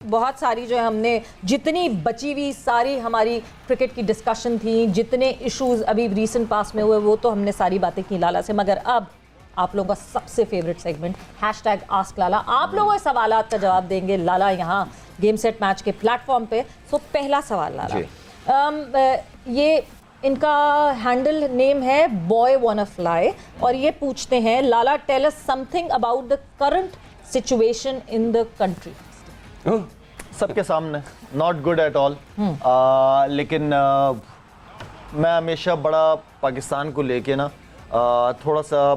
बहुत सारी जो है हमने जितनी बची हुई सारी हमारी क्रिकेट की डिस्कशन थी, जितने इश्यूज अभी रीसेंट पास में हुए वो तो हमने सारी बातें की लाला से, मगर अब आप लोगों का सबसे फेवरेट सेगमेंट #आस्क लाला। आप लोगों के सवालात का जवाब देंगे लाला यहाँ गेम सेट मैच के प्लेटफॉर्म पे। सो पहला सवाल लाला, ये इनका हैंडल नेम है बॉय वाना फ्लाई और ये पूछते हैं Lala tell us something about the current situation in the country. सबके सामने नॉट गुड एट ऑल, लेकिन मैं हमेशा बड़ा पाकिस्तान को लेके ना थोड़ा सा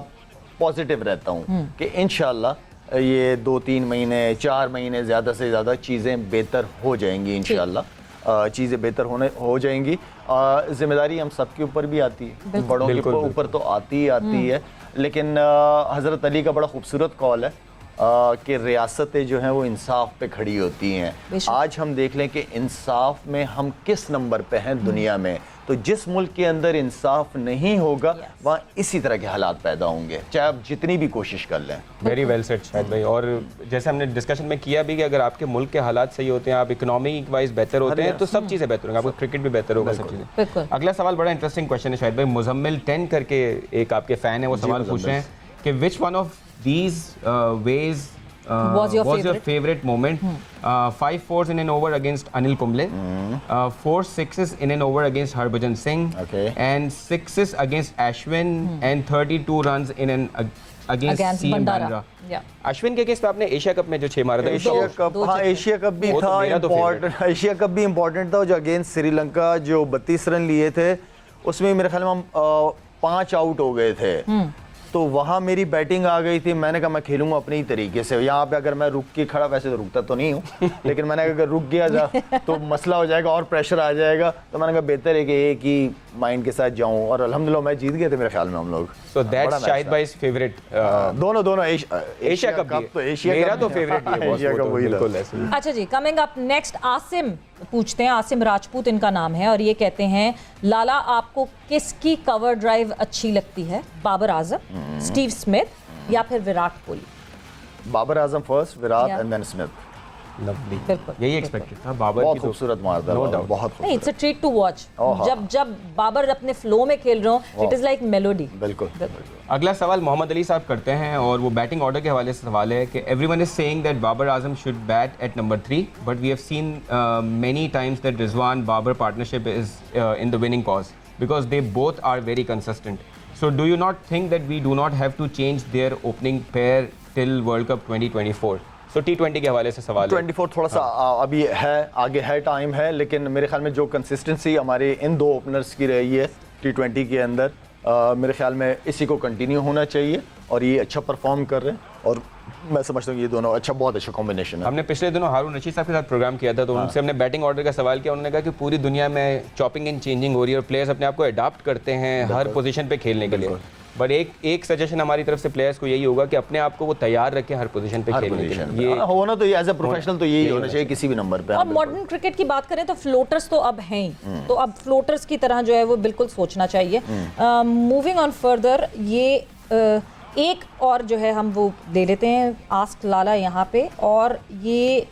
पॉजिटिव रहता हूँ कि इंशाल्लाह ये 2-3 महीने 4 महीने ज़्यादा से ज़्यादा चीज़ें बेहतर हो जाएंगी। इंशाल्लाह चीज़ें बेहतर हो जाएंगी। जिम्मेदारी हम सबके ऊपर भी आती है, बड़ों के ऊपर तो आती है, लेकिन हज़रत अली का बड़ा खूबसूरत कॉल है कि रियासतें जो हैं वो इंसाफ पे खड़ी होती हैं। आज हम देख लें कि इंसाफ में हम किस नंबर पे हैं दुनिया में, तो जिस मुल्क के अंदर इंसाफ नहीं होगा वहाँ इसी तरह के हालात पैदा होंगे, चाहे आप जितनी भी कोशिश कर लें। वेरी वेल सेड शाहिद भाई। और जैसे हमने डिस्कशन में किया भी कि अगर आपके मुल्क के हालात सही होते हैं, आप इकोनॉमिक वाइज बेहतर होते हैं, तो सब चीज़ें बेहतर होंगी, आपका क्रिकेट भी बेहतर होगा, सब चीज़ें। अगला सवाल बड़ा इंटरेस्टिंग क्वेश्चन है शाहिद भाई। मुजम्मिल 10 करके एक आपके फ़ैन है, वो सवाल पूछ रहे हैं कि which one of these ways was your favorite moment? 5 fours in an over against Anil Kumble, 4 sixes in an over against Harbhajan Singh, and 6s against Ashwin, and 32 runs in an against CM Bandra. Ashwin के case पे आपने Asia cup में जो 6 मारा था, Asia cup भी था important, Asia cup भी इम्पोर्टेंट था, जो अगेंस्ट श्रीलंका जो 32 रन लिए थे उसमें मेरे ख्याल में हम 5 आउट हो गए थे, तो वहाँ मेरी बैटिंग आ गई थी। मैंने कहा मैं खेलूंगा अपने ही तरीके से, यहाँ पे अगर मैं रुक के खड़ा, वैसे तो रुकता तो नहीं हूँ लेकिन मैंने अगर रुक गया तो मसला हो जाएगा और प्रेशर आ जाएगा, तो मैंने कहा बेहतर है कि एक ही माइंड के साथ जाऊँ, और अल्हम्दुलिल्लाह मैं जीत गए थे मेरे ख्याल में हम लोग। सो दैट्स शाहिद भाई's फेवरेट। दोनों एशिया कप तो मेरा तो फेवरेट है, एशिया कप वही था। अच्छा जी, कमिंग अप नेक्स्ट आसिम पूछते हैं, आसिम राजपूत इनका नाम है, और ये कहते हैं लाला आपको किसकी कवर ड्राइव अच्छी लगती है, बाबर आजम, स्टीव स्मिथ या फिर Virat Kohli? Babar Azam first, Virat and then Smith. Lovely, यही एक्सपेक्टेड था। बाबर बहुत खूबसूरत मारता है, बहुत नहीं, it's a treat to watch. जब बाबर अपने फ्लो में खेल रहे हो, इट इज लाइक मेलोडी। बिल्कुल। अगला सवाल मोहम्मद अली साहब करते हैं, और वो बैटिंग ऑर्डर के हवाले से सवाल है कि everyone is saying that Babar Azam should bat at number 3, but we have seen many times that Rizwan Babar partnership is in the winning cause because they both are very consistent. So do you not think that we do not have to change their opening pair till world cup 2024? तो T20 के हवाले से सवाल 24 थोड़ा सा अभी है, आगे है, टाइम है, लेकिन मेरे ख्याल में जो कंसिस्टेंसी हमारे इन 2 ओपनर्स की रही है T20 के अंदर, मेरे ख्याल में इसी को कंटिन्यू होना चाहिए, और ये अच्छा परफॉर्म कर रहे हैं, और मैं समझता हूँ ये दोनों बहुत अच्छा कॉम्बिनेशन है। हमने पिछले दिनों हारून रशीद साहब के साथ प्रोग्राम किया था, तो उनसे हमने बैटिंग ऑर्डर का सवाल किया। उन्होंने कहा कि पूरी दुनिया में चॉपिंग एंड चेंजिंग हो रही है और प्लेयर्स अपने आप को अडॉप्ट करते हैं हर पोजीशन पे खेलने के लिए, बट एक सजेशन हमारी तरफ से प्लेयर्स को यही होगा कि अपने आप को वो तैयार रखें हर पोजीशन पे खेलने के लिए। ये होना तो एज ए प्रोफेशनल तो यही होना चाहिए किसी भी नंबर पे। और मॉडर्न क्रिकेट की बात करें तो फ्लोटर्स तो अब हैं ही, तो अब फ्लोटर्स की तरह जो है वो बिल्कुल सोचना चाहिए। मूविंग ऑन फर्दर, ये एक और जो है हम वो दे लेते हैं आस्क लाला यहाँ पे, और ये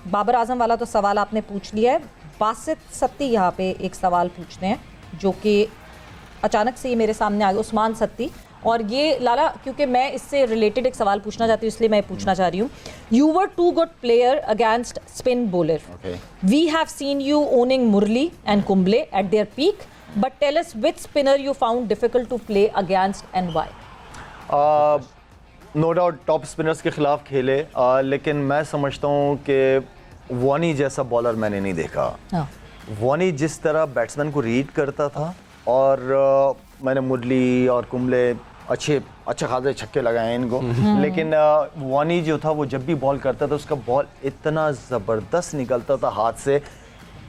बाबर आजम वाला तो सवाल आपने पूछ लिया है। बासित सत्ती यहाँ पे एक सवाल पूछते हैं, जो कि अचानक से ये मेरे सामने आ गया, उस्मान सत्ती, और ये लाला क्योंकि मैं इससे रिलेटेड एक सवाल पूछना चाहती हूँ इसलिए मैं पूछना चाह रही हूँ। You were too good player against spin bowler, we have seen you owning Murali and Kumble at their peak, but tell us which spinner you found difficult to play against and why? No doubt top spinners के खिलाफ खेले, लेकिन मैं समझता हूँ कि वानी जैसा बॉलर मैंने नहीं देखा। वानी जिस तरह बैट्समैन को रीड करता था, और मैंने मुरली और कुंबले अच्छे खासे छक्के लगाए इनको, लेकिन वानी जो था वो जब भी बॉल करता था उसका बॉल इतना ज़बरदस्त निकलता था हाथ से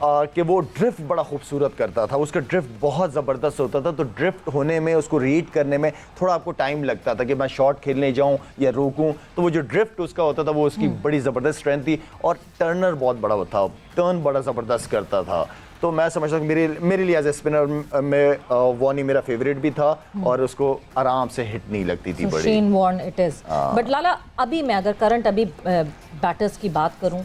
कि वो ड्रिफ्ट बड़ा खूबसूरत करता था, उसका ड्रिफ्ट बहुत ज़बरदस्त होता था। तो ड्रिफ्ट होने में, उसको रीड करने में थोड़ा आपको टाइम लगता था कि मैं शॉट खेलने जाऊं या रोकूं, तो वो जो ड्रिफ्ट उसका होता था वो उसकी बड़ी ज़बरदस्त स्ट्रेंथ थी, और टर्नर बहुत बड़ा था, टर्न बड़ा ज़बरदस्त करता था। तो मैं समझता हूँ कि मेरे लिए एज ए स्पिनर में वानी मेरा फेवरेट भी था, और उसको आराम से हिट नहीं लगती थी बड़ी। Shane Warne it is. But Lala अभी मैं अगर करंट अभी बैटर्स की बात करूँ,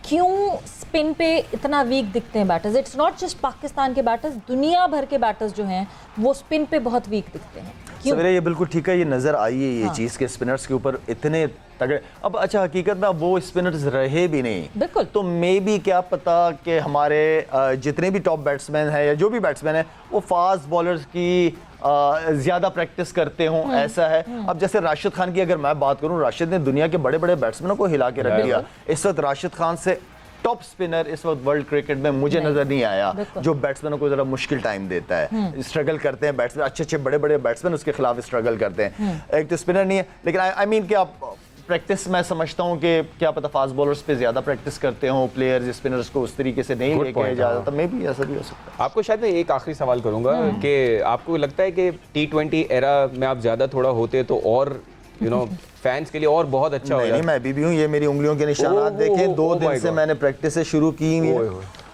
क्यों स्पिन पे इतना वीक दिखते हैं batters? It's not just Pakistan के बैटर्स, दुनिया भर के बैटर्स जो हैं वो स्पिन पे बहुत वीक दिखते हैं। क्यों? सवेरे ये बिल्कुल ठीक है, ये नज़र आई है ये चीज़ के स्पिनर्स के ऊपर इतने तगड़े। अब अच्छा हकीकत में अब वो स्पिनर्स रहे भी नहीं, बिल्कुल। तो मे बी क्या पता कि हमारे जितने भी टॉप बैट्समैन हैं या जो भी बैट्समैन हैं वो फास्ट बॉलर्स की ज़्यादा प्रैक्टिस करते हों, ऐसा है। अब जैसे राशिद खान की अगर मैं बात करूं, राशिद ने दुनिया के बड़े बड़े बैट्समैनों को हिला के रख दिया। इस वक्त राशिद खान से टॉप स्पिनर इस वक्त वर्ल्ड क्रिकेट में मुझे नजर नहीं आया जो बैट्समैनों को जरा मुश्किल टाइम देता है, स्ट्रगल करते हैं बैट्समैन, अच्छे अच्छे बड़े बड़े बैट्समैन उसके खिलाफ स्ट्रगल करते हैं। एक तो स्पिनर नहीं है, लेकिन आई मीन कि आप प्रैक्टिस मैं समझता हूँ कि क्या पता फास्ट बॉलर्स पे ज्यादा प्रैक्टिस करते हो प्लेयर्स, स्पिनर्स को उस तरीके से नहीं लेके जाता, मे भी ऐसा भी हो सकता है। आपको शायद मैं एक आखिरी सवाल करूंगा कि आपको लगता है कि T20 एरा में आप ज्यादा थोड़ा होते तो और फैंस के लिए और बहुत अच्छा हो? नहीं, मैं अभी भी हूँ, ये मेरी उंगलियों के निशानात देखें, 2 दिन से मैंने प्रैक्टिस से शुरू की हुई है।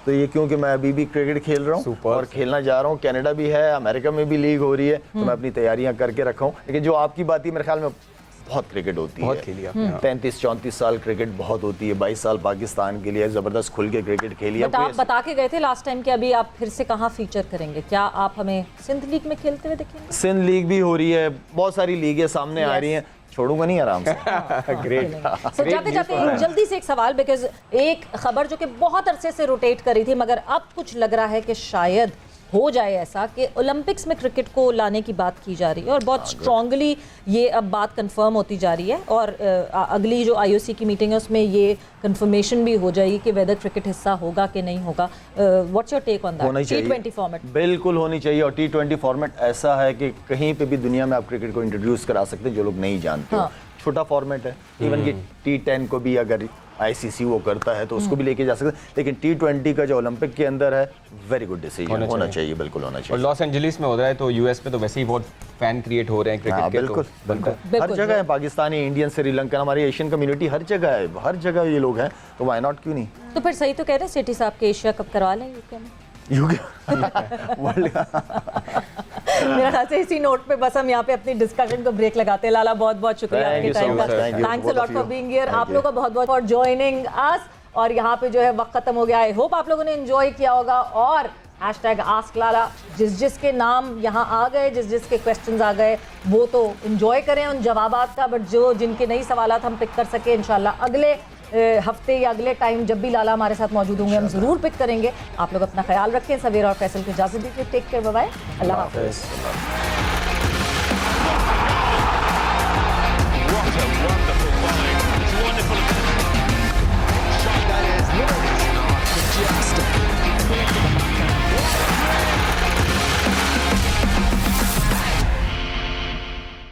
तो ये क्योंकि मैं अभी भी क्रिकेट खेल रहा हूँ और खेलना जा रहा हूँ, कनाडा भी है, अमेरिका में भी लीग हो रही है, तो मैं अपनी तैयारियां करके रखा हूँ। लेकिन जो आपकी बात है मेरे ख्याल में बहुत क्रिकेट होती है, बहुत खेली आपने। 35-34 साल क्रिकेट बहुत होती है, 22 साल पाकिस्तान के लिए जबरदस्त खुल के क्रिकेट खेली है। आप बता के गए थे लास्ट टाइम कि अभी आप फिर से कहाँ फीचर करेंगे, क्या आप हमें सिंध लीग में खेलते हुए देखेंगे? सिंध लीग भी हो रही है, बहुत सारी लीगें सामने आ रही हैं, छोड़ूंगा नहीं आराम से। ग्रेट। तो जाते जाते जल्दी से एक सवाल, बिकॉज एक खबर जो कि बहुत अरसे से रोटेट कर रही थी मगर अब कुछ लग रहा है कि शायद हो जाए ऐसा कि ओलंपिक्स में क्रिकेट को लाने की बात की जा रही है और बहुत स्ट्रांगली ये अब बात कंफर्म होती जा रही है और अगली जो आईओसी की मीटिंग है उसमें ये कंफर्मेशन भी हो जाएगी कि वेदर क्रिकेट हिस्सा होगा कि नहीं होगा। What's your take on that? T20 format बिल्कुल होनी चाहिए और T20 फॉर्मेट ऐसा है कि कहीं पे भी दुनिया में आप क्रिकेट को इंट्रोड्यूस करा सकते हैं जो लोग नहीं जानते। हाँ। छोटा फॉर्मेट है, इवन कि T10 को भी अगर आईसीसी वो करता है तो उसको भी लेके जा सकते हैं, लेकिन T20 का जो ओलंपिक के अंदर है वेरी गुड डिसीजन होना चाहिए, बिल्कुल होना चाहिए। और लॉस एंजलिस में हो रहा है तो यूएस में तो वैसे ही बहुत फैन क्रिएट हो रहे हैं क्रिकेट के। बिल्कुल बिल्कुल हर जगह है, पाकिस्तानी, इंडियन, श्रीलंकन, हमारी एशियन कम्युनिटी हर जगह है, हर जगह ये लोग हैं, तो व्हाई नॉट, क्यों नहीं। तो फिर सही तो कह रहे हैं सेठी साहब के एशिया कप करवा लें यूके में? मेरा ख्याल से इसी नोट पे बस हम यहाँ पे अपनी डिस्कशन को ब्रेक लगाते हैं। लाला बहुत बहुत शुक्रिया आपके टाइम का, thanks a lot for being here. आप लोगों का बहुत बहुत फॉर जॉइनिंग अस। और यहाँ पे जो है वक्त खत्म हो गया, आई होप आप लोगों ने एंजॉय किया होगा। और #AskLala जिस जिसके नाम यहाँ आ गए, जिस जिसके क्वेश्चंस आ गए वो तो एंजॉय करें उन जवाबात का, बट जो जिनके नई सवालात हम पिक कर सके इंशाल्लाह अगले हफ्ते या अगले टाइम जब भी लाला हमारे साथ मौजूद होंगे हम जरूर पिक करेंगे। आप लोग अपना ख्याल रखें। सवेरा और फैसल को इजाजत दीजिए। टेक केयर, बाय बाय, अल्लाह हाफिज़।